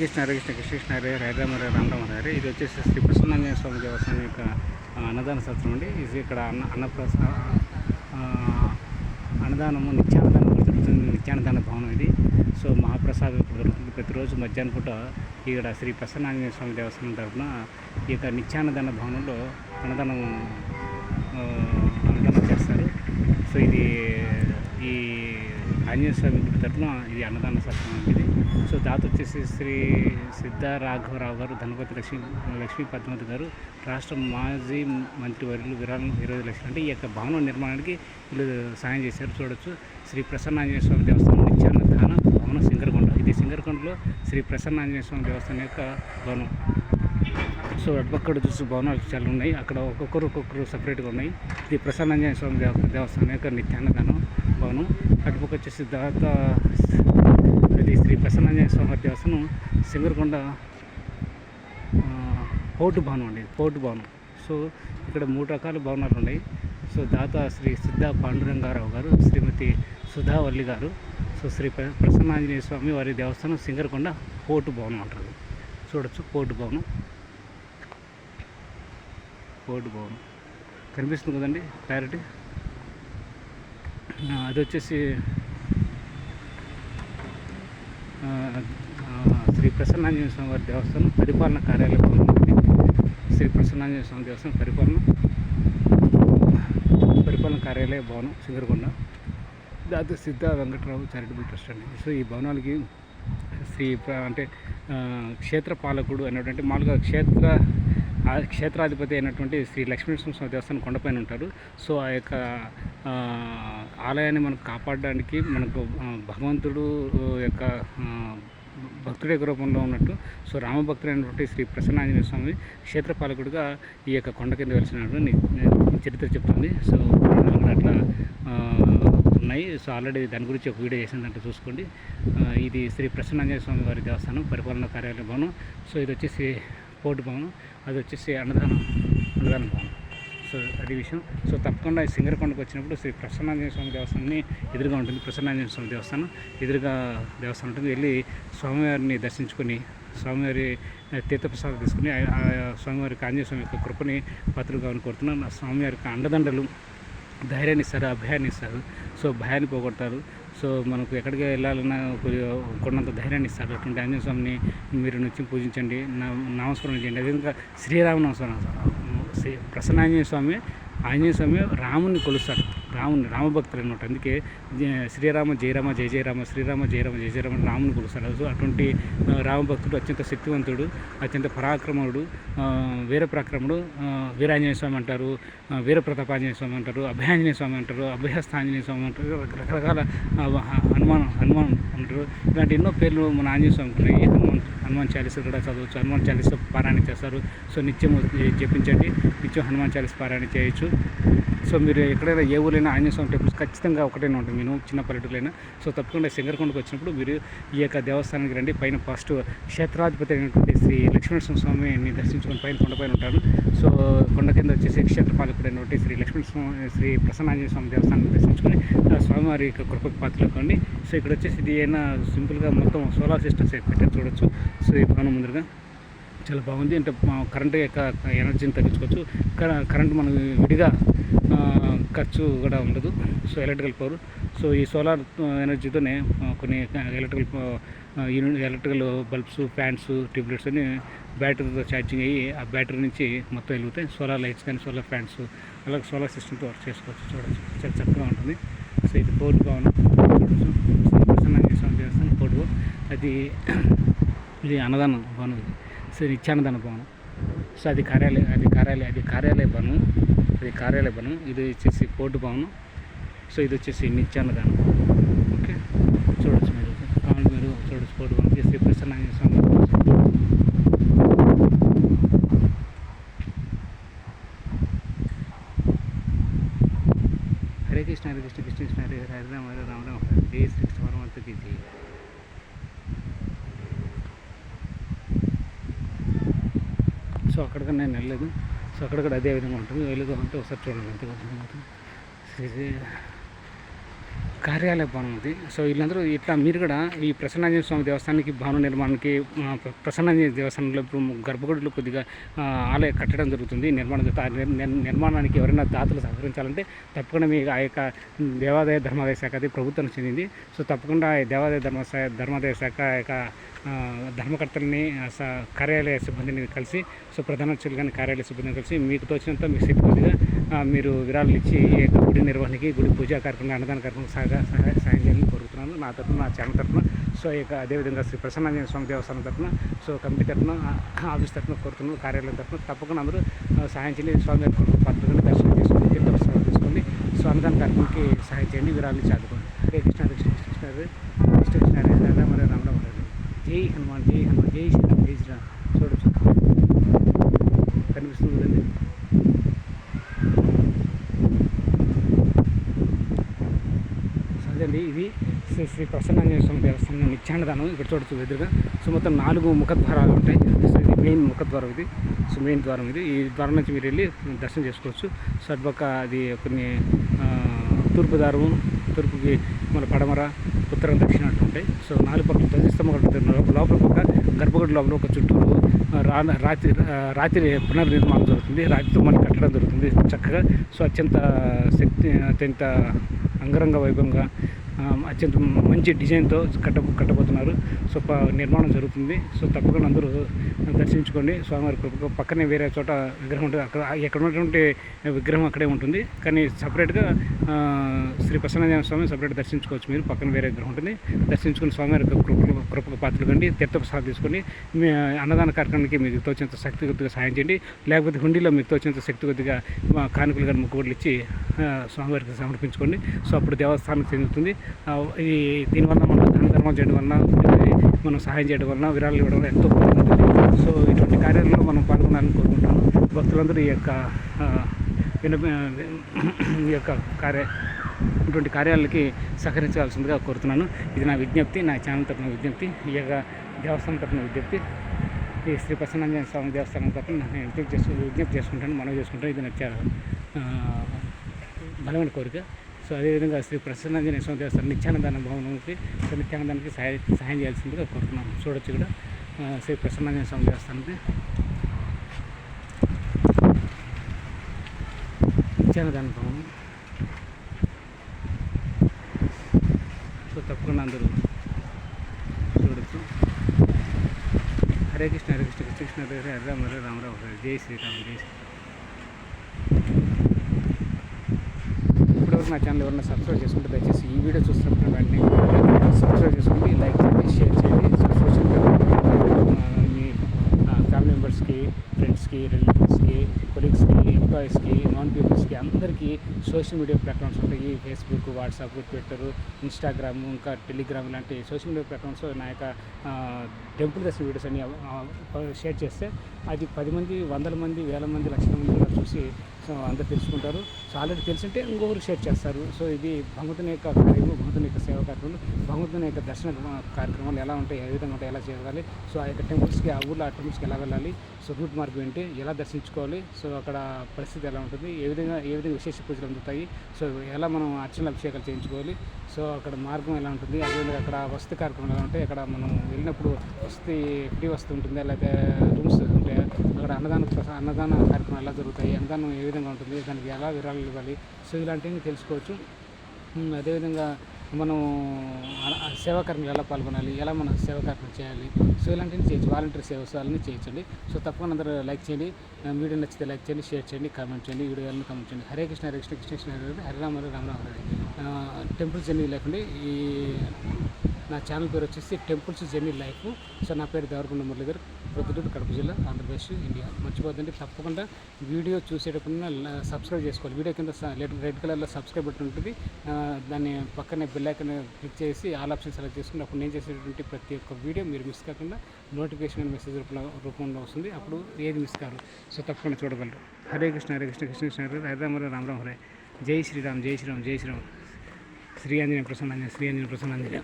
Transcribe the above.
కృష్ణ హరే హరిరామ రామరామ హరే. ఇది వచ్చేసి శ్రీ ప్రసన్నాంజనేయ స్వామి దేవస్థానం యొక్క అన్నదాన సత్రం అండి. ఇది ఇక్కడ అన్నదానము నిత్యాన్నదానం జరుగుతుంది. నిత్యాన్నదాన భవనం ఇది. సో మహాప్రసాదం ఇప్పుడు దొరుకుతుంది ప్రతిరోజు మధ్యాహ్నం పూట. ఇక్కడ శ్రీ ప్రసన్నాంజనేయ స్వామి దేవస్థానం తరఫున ఈ యొక్క నిత్యాన్నదాన భవనంలో అన్నదానం చేస్తారు. సో ఇది ఈ ఆంజనేయ స్వామి గుడి తరఫున ఇది అన్నదాన సత్రం ఇది. సో దాత వచ్చేసి శ్రీ సిద్ధ రాఘవరావు గారు, ధనపతి లక్ష్మీ పద్మావతి గారు, రాష్ట్ర మాజీ మంత్రివర్యులు విరాళం 20 లక్షలు. అంటే ఈ యొక్క భవనం నిర్మాణానికి వీళ్ళు సాయం చేశారు. చూడొచ్చు శ్రీ ప్రసన్నాంజనేయ స్వామి దేవస్థానం నిత్యాన్నదాన భవనం సింగరకొండ. ఇది సింగరకొండలో శ్రీ ప్రసన్నాంజనేయ స్వామి దేవస్థానం యొక్క భవనం. సో అటుపక్కడ చూసి భవనాలు చాలా ఉన్నాయి. అక్కడ ఒక్కొక్కరు సపరేట్గా ఉన్నాయి. ఇది ప్రసన్నాంజనేయ స్వామి దేవస్థానం యొక్క నిత్యాన్నదానం భవనం. అటుపక్క వచ్చేసి దాత ఇది శ్రీ ప్రసన్నాంజనేయ స్వామి దేవస్థానం సింగరకొండ పోర్టు భవనం అండి, పోర్టు భవనం. సో ఇక్కడ 3 రకాల భవనాలు ఉన్నాయి. సో దాత శ్రీ సిద్ధ పాండురంగారావు గారు, శ్రీమతి సుధావల్లి గారు. సో శ్రీ ప్రసన్నాంజనేయ స్వామి వారి దేవస్థానం సింగరకొండ పోర్టు భవనం అంటారు. చూడొచ్చు పోర్టు భవనం కనిపిస్తుంది కదండి క్లారిటీ. అది వచ్చేసి శ్రీ ప్రసన్నాంజనేయ స్వామి వారి దేవస్థానం పరిపాలన కార్యాలయం భవనం. శ్రీ ప్రసన్నాంజనేయ స్వామి దేవస్థానం పరిపాలన కార్యాలయ భవనం సింగరకొండ. దాత సిద్ధ వెంకటరావు చారిటబుల్ ట్రస్ట్ అండి. సో ఈ భవనాలకి అంటే క్షేత్రపాలకుడు అనేటువంటి మామూలుగా క్షేత్రాధిపతి అయినటువంటి శ్రీ లక్ష్మీనరసింహ స్వామి దేవస్థానం కొండపైన ఉంటారు. సో ఆ యొక్క ఆలయాన్ని మనకు కాపాడడానికి మనకు భగవంతుడు యొక్క భక్తుడి రూపంలో ఉన్నట్టు సో రామభక్తుడైనటువంటి శ్రీ ప్రసన్నాంజనేయ స్వామి క్షేత్రపాలకుడిగా ఈ యొక్క కొండ కింద వెలిసినట్టు చరిత్ర చెప్తుంది. సో అట్లా ఉన్నాయి. సో ఆల్రెడీ దాని గురించి ఒక వీడియో చేసిందంటే చూసుకోండి. ఇది శ్రీ ప్రసన్నాంజనేయ స్వామి వారి దేవస్థానం పరిపాలన కార్యాలయ భవనం. సో ఇది వచ్చేసి పోర్టు భవనం, అది వచ్చేసి అన్నదాన భవనం. సో అది విషయం. సో తప్పకుండా సింగరకొండకు వచ్చినప్పుడు శ్రీ ప్రసన్నాంజనేయ స్వామి దేవస్థానాన్ని ఎదురుగా ఉంటుంది. ప్రసన్నాంజనేయ స్వామి దేవస్థానం ఎదురుగా దేవస్థానం ఉంటుంది. వెళ్ళి స్వామివారిని దర్శించుకొని స్వామివారి తీర్థప్రసాదం తీసుకుని ఆ స్వామివారికి ఆంజనేయ స్వామి యొక్క కృపని పాత్రలు కావాలని కోరుతున్నాను. స్వామివారి యొక్క అండదండలు ధైర్యాన్ని ఇస్తారు, అభయాన్ని ఇస్తారు. సో భయాన్ని పోగొడతారు. సో మనకు ఎక్కడికి వెళ్ళాలన్నా కొన్నంత ధైర్యాన్ని ఇస్తారు. అటువంటి ఆంజనేయ స్వామిని మీరు నుంచి పూజించండి, నామస్మరణ చేయండి. అదేవిధంగా శ్రీరామనామస్మరణ. ప్రసన్నాంజనేయ స్వామి రాముని కొలుస్తాడు, రామభక్తులు అనమాట. అందుకే శ్రీరామ జయరామ జయ జయరామ, శ్రీరామ జయరామ జయ జయరామ రాముని కొలుస్తాడు. సో అటువంటి రామభక్తుడు అత్యంత శక్తివంతుడు, అత్యంత పరాక్రముడు, వీరపరాక్రముడు. వీరాంజనేయ స్వామి అంటారు, వీరప్రతాపాంజనేయ స్వామి అంటారు, అభయాంజనేయ స్వామి అంటారు, అభయస్థాంజనేయ స్వామి అంటారు, రకరకాల హనుమాన్ అంటారు. ఇలాంటి ఎన్నో పేర్లు మన ఆంజనేయ స్వామికి ఉన్నాయి. హనుమాన్ చాలీస కూడా చదవచ్చు. హనుమాన్ చాలీస పారాయణ చేస్తారు. సో నిత్యం జపించండి, నిత్యం హనుమాన్ చాలీస పారాయణ చేయొచ్చు. సో మీరు ఎక్కడైనా ఏ ఊరైనా ఆంజనేయ స్వామి టెంపుల్స్ ఖచ్చితంగా ఒకటైనా ఉంటుంది. నేను చిన్న పల్లెటూరులైనా. సో తప్పకుండా సింగరకొండకు వచ్చినప్పుడు మీరు ఈ యొక్క దేవస్థానానికి రండి. పైన ఫస్ట్ క్షేత్రాధిపతి అయినటువంటి శ్రీ లక్ష్మీనరసింహ స్వామిని దర్శించుకొని పైన కొండపైన ఉంటాను. సో కొండ కింద వచ్చేసి క్షేత్రపాలకుడు అయినటువంటి శ్రీ ప్రసన్నాంజనేయ స్వామి దేవస్థానాన్ని దర్శించుకొని స్వామివారి యొక్క కృపకు పాత్రలోకండి. సో ఇక్కడ వచ్చేసి ఇది అయినా సింపుల్గా మొత్తం సోలార్ సిస్టమ్స్ పెట్టారు. చూడొచ్చు. సో ఈ భవనం ముందుగా చాలా బాగుంది. అంటే కరెంటు యొక్క ఎనర్జీని తగ్గించుకోవచ్చు. కరెంటు మనకు విడిగా ఖర్చు కూడా ఉండదు. So electrical power. సో ఈ సోలార్ ఎనర్జీతోనే కొన్ని ఎలక్ట్రికల్ బల్బ్స్, ఫ్యాన్స్, ట్యూబ్లైట్స్ అని బ్యాటరీతో ఛార్జింగ్ అయ్యి ఆ బ్యాటరీ నుంచి మొత్తం వెలుగుతాయి. సోలార్ లైట్స్ కానీ సోలార్ ఫ్యాన్స్ అలాగే సోలార్ సిస్టమ్తో వర్క్ చేసుకోవచ్చు. చూడవచ్చు, చాలా చక్కగా ఉంటుంది. సో ఇది పోర్టు భవనం. చూడవచ్చు, ప్రసన్నాంజనేయ స్వామి దేవస్థానం పోర్టు. ఇది అన్నదాన భవనం. సో నిత్యాన్నదాన భవనం. సో అది కార్యాలయ భవనం. ఇది వచ్చేసి పోర్టు భవనం. సో ఇది వచ్చేసి నిత్యాన్నదానం. ఓకే, చూడొచ్చు మీరు చూడొచ్చు. పోర్టు భవనం శ్రీ ప్రసన్నాంజనేయ స్వామి. హరే కృష్ణ కృష్ణ హరే హరే రామ రామ రామ జయ శ్రీ పరమాత్మకి జయ. సో అక్కడికి నేను వెళ్ళలేదు. సో అక్కడ కూడా అదే విధంగా ఉంటుంది. వెళ్దాం అంటే ఒకసారి చూడండి. అంతే కార్యాలయ భవనం ఉంది. సో వీళ్ళందరూ ఇట్లా మీరు కూడా ఈ ప్రసన్నాంజనేయ స్వామి దేవస్థానానికి భవన నిర్మాణానికి ప్రసన్నాంజనేయ దేవస్థానంలో ఇప్పుడు గర్భగుడిలో కొద్దిగా ఆలయ కట్టడం జరుగుతుంది, నిర్మాణం జరుగుతుంది. నిర్మాణానికి ఎవరైనా దాతలు సహకరించాలంటే తప్పకుండా మీ ఆ యొక్క దేవాదాయ ధర్మాదాయ శాఖ అది ప్రభుత్వానికి చెందింది. సో తప్పకుండా దేవాదాయ ధర్మాదాయ శాఖ యొక్క ధర్మకర్తల్ని కార్యాలయ సిబ్బందిని కలిసి, సో ప్రధాన అర్చకులు కానీ కార్యాలయ సిబ్బందిని కలిసి మీకు తోచినంత మీకు శక్తి కొద్దిగా మీరు విరాళాలు ఇచ్చి ఈ యొక్క గుడి నిర్వహణకి, గుడి పూజా కార్యక్రమం, అన్నదాన కార్యక్రమం సాయం చేయాలని కోరుతున్నాను నా తరఫున, నా ఛానల్ తరఫున. సో ఇక అదేవిధంగా శ్రీ ప్రసన్నాంజనేయ స్వామి దేవస్థానం తరఫున, సో కమిటీ తరఫున, ఆఫీస్ తరఫున కోరుతున్నాను, కార్యాలయం తరఫున తప్పకుండా అందరూ సాయం చేయండి. స్వామి గారి పాత్రలను దర్శనం చేసుకోండి, తీర్థప్రసాదం తీసుకోండి. సో అన్నదాన కార్యక్రమానికి సహాయం చేయండి, విరాళాలు చదువుకోండి. హరే కృష్ణ కృష్ణ కృష్ణ హరే కృష్ణ కృష్ణ హరే రాధా మరి రామరామ హరే. జై హనుమాన్, జై హనుమాన్, జై శ్రీరామ్, జై శ్రీరామ్. చూడొచ్చు కనిపిస్తుంది కదండి. అదండి ఇది శ్రీ ప్రసన్నాంజనేయ స్వామి దేవస్థానం నిత్యాన్నదానం. ఇక్కడ చూడొచ్చు ఎదురుగా. సో మొత్తం 4 ముఖద్వారాలు ఉంటాయి. సో ఇది మెయిన్ ముఖద్వారం, ఇది సో మెయిన్ ద్వారం ఇది. ఈ ద్వారం నుంచి మీరు వెళ్ళి దర్శనం చేసుకోవచ్చు. సో అటుపక్క అది కొన్ని తూర్పు ద్వారము, తూర్పుకి మన పడమర, ఉత్తరం, దక్షిణ అట్లా ఉంటాయి. సో 4 పక్కల ధ్వజస్తంభం లోపల పక్క గర్భగుడి లోపల ఒక చుట్టూరు రాత్రి పునర్నిర్మాణం జరుగుతుంది. రాతితో మనకి కట్టడం జరుగుతుంది చక్కగా. సో అత్యంత అంగరంగ వైభవంగా అత్యంత మంచి డిజైన్తో కట్టబోతున్నారు. సో నిర్మాణం జరుగుతుంది. సో తప్పకుండా అందరూ దర్శించుకోండి. స్వామివారి పక్కనే వేరే చోట విగ్రహం ఉంటుంది, అక్కడ ఎక్కడ ఉన్నటువంటి విగ్రహం అక్కడే ఉంటుంది. కానీ సపరేట్గా శ్రీ ప్రసన్నాంజనేయ స్వామి సపరేట్ దర్శించుకోవచ్చు. మీరు పక్కన వేరే విగ్రహం ఉంటుంది, దర్శించుకుని స్వామివారి కృపకు పాత్రలు కండి, తీర్థప్రసాదం తీసుకొని మీ అన్నదాన కార్యక్రమానికి మీకు తోచినంత శక్తి కొద్దిగా సాయం చేయండి. లేకపోతే హుండీలో మీకు తోచినంత శక్తి కొద్దిగా కానుకలు కానీ ముక్కుబడులు ఇచ్చి స్వామివారికి సమర్పించుకోండి. సో అప్పుడు దేవస్థానం చెందుతుంది. ఇది దీనివల్ల మనం దాన ధర్మాలు చేయడం వలన, మనం సహాయం చేయడం వలన, విరాళాలు ఇవ్వడం వల్ల ఎంతో బాగుంటుంది. సో ఇటువంటి కార్యాలలో మనం పాల్గొనాలని కోరుకుంటాను. భక్తులందరూ ఈ యొక్క ఇటువంటి కార్యాలకి సహకరించాల్సిందిగా కోరుతున్నాను. ఇది నా విజ్ఞప్తి, నా ఛానల్ తరపున విజ్ఞప్తి, ఈ యొక్క దేవస్థానం తరపున విజ్ఞప్తి. ఈ శ్రీ ప్రసన్నాంజనేయ స్వామి దేవస్థానం తరపున నేను విజ్ఞప్తి చేసుకుంటాను, మనవి చేసుకుంటాను. ఇది నాకు చాలా బలమైన కోరిక. సో అదేవిధంగా శ్రీ ప్రసన్నాంజనేయ స్వామి దేవస్థానం నిత్యాన్నదాన భవనానికి, నిత్యాన్నదానికి సహాయం చేయాల్సిందిగా కోరుతున్నాను. చూడొచ్చు ఇక్కడ శ్రీ ప్రసన్నాంజనేయ స్వామి దేవస్థానానికి నిత్యాన్నదాన భవనం. సో తప్పకుండా అందరూ చూడొచ్చు. హరే కృష్ణ హరే కృష్ణ కృష్ణ కృష్ణ హరే హరే హరే రామ హరే రామరావు హరే. జై శ్రీరామ్, జై శ్రీరామ్. ఇప్పటివరకు నా ఛానల్ ఎవరైనా సబ్స్క్రైబ్ చేసుకుంటే దయచేసి ఈ వీడియో చూస్తున్నప్పుడు వెంటనే సబ్స్క్రైబ్ చేసుకోండి, లైక్ చేయండి, షేర్ చేయండి. సోషల్ మీ ఫ్యామిలీ మెంబర్స్కి, ఫ్రెండ్స్కి, రిలేటివ్స్కి, కొలీగ్స్కి, ఎంప్లాయీస్కి, నాన్ పీపుల్స్కి అందరికీ సోషల్ మీడియా ప్లాట్ఫామ్స్ ఉంటాయి. ఫేస్బుక్, వాట్సాప్, ట్విట్టర్, ఇన్స్టాగ్రామ్, ఇంకా టెలిగ్రామ్ లాంటి సోషల్ మీడియా ప్లాట్ఫామ్స్లో నా యొక్క టెంపుల్ దర్శన వీడియోస్ అన్ని షేర్ చేస్తే అది 10 మంది, 100 మంది, 1000 మంది, లక్షల మంది కూడా చూసి సో అందరు తెలుసుకుంటారు. సో ఆల్రెడీ తెలిసింటే ఇంకొకరు షేర్ చేస్తారు. సో ఇది భగవంతుని యొక్క కార్యక్రమం, భగవంతుని యొక్క సేవా కార్యక్రమాలు, భగవంతుని యొక్క దర్శన కార్యక్రమాలు ఎలా ఉంటాయి, ఏ విధంగా ఉంటాయి, ఎలా చేయాలి, సో ఆ యొక్క టెంపుల్స్కి, ఆ ఊళ్ళో ఆ టెంపుల్స్కి ఎలా వెళ్ళాలి, సో రూట్ మార్గం ఏంటి, ఎలా దర్శించుకోవాలి, సో అక్కడ పరిస్థితి ఎలా ఉంటుంది, ఏ విధంగా విశేష పూజలు అందుతాయి, సో ఎలా మనం అర్చనలు అభిషేకాలు చేయించుకోవాలి, సో అక్కడ మార్గం ఎలా ఉంటుంది, అదేవిధంగా అక్కడ వసతి కార్యక్రమాలు ఎలా ఉంటాయి, అక్కడ మనం వెళ్ళినప్పుడు ఫ్రీ వసతి ఉంటుందా, లేకపోతే రూమ్స్ ఉంటాయి, అక్కడ అన్నదాన కార్యక్రమాలు ఎలా జరుగుతాయి, అన్నదానం ఏ విధంగా ఉంటుంది, దానికి ఎలా విరాళాలు ఇవ్వాలి, సో ఇలాంటివన్నీ తెలుసుకోవచ్చు. అదేవిధంగా మనం సేవా కార్యక్రమాలు ఎలా పాల్గొనాలి, ఎలా మనం సేవా కార్యక్రమం చేయాలి, సో ఇలాంటివి చేయొచ్చు. వాలంటీర్ సేవస్ అన్నీ చేయొచ్చండి. సో తప్పకుండా అందరూ లైక్ చేయండి, వీడియో నచ్చితే లైక్ చేయండి, షేర్ చేయండి, కామెంట్ చేయండి, వీడియో అన్నీ కామెంట్ చేయండి. Hare Krishna Hare Krishna Krishna Krishna Hare Rama Hare Rama Rama Hare. Temples journey life అండి. ఈ నా ఛానల్ పేరు వచ్చేసి టెంపుల్స్ జర్నీ లైఫ్. సో నా పేరు దేవరకొండ మురళీధర్, ప్రొద్దుటూరు, కడప జిల్లా, ఆంధ్రప్రదేశ్, ఇండియా. మర్చిపోద్దండి, తప్పకుండా వీడియో చూసేటప్పుడు సబ్స్క్రైబ్ చేసుకోవాలి. వీడియో కింద రెడ్ కలర్లో సబ్స్క్రైబ్ బటన్ ఉంటుంది, దాన్ని పక్కనే బెల్ ఐకాన్ క్లిక్ చేసి ఆల్ ఆప్షన్ సెలెక్ట్ చేసుకుని అప్పుడు నేను చేసేటువంటి ప్రతి ఒక్క వీడియో మీరు మిస్ కాకుండా నోటిఫికేషన్ మెసేజ్ రూపంలో వస్తుంది. అప్పుడు ఏది మిస్ కాదు. సో తప్పకుండా చూడగలరు. హరే కృష్ణ హరే కృష్ణ కృష్ణ కృష్ణ హరే హరే రామ రామ హరే. జై శ్రీరామ్, జై శ్రీరామ్, జై శ్రీరామ్. శ్రీ ఆంజనేయ ప్రసన్నాంజనేయ, శ్రీ ఆంజనేయ ప్రసన్నాంజనేయ.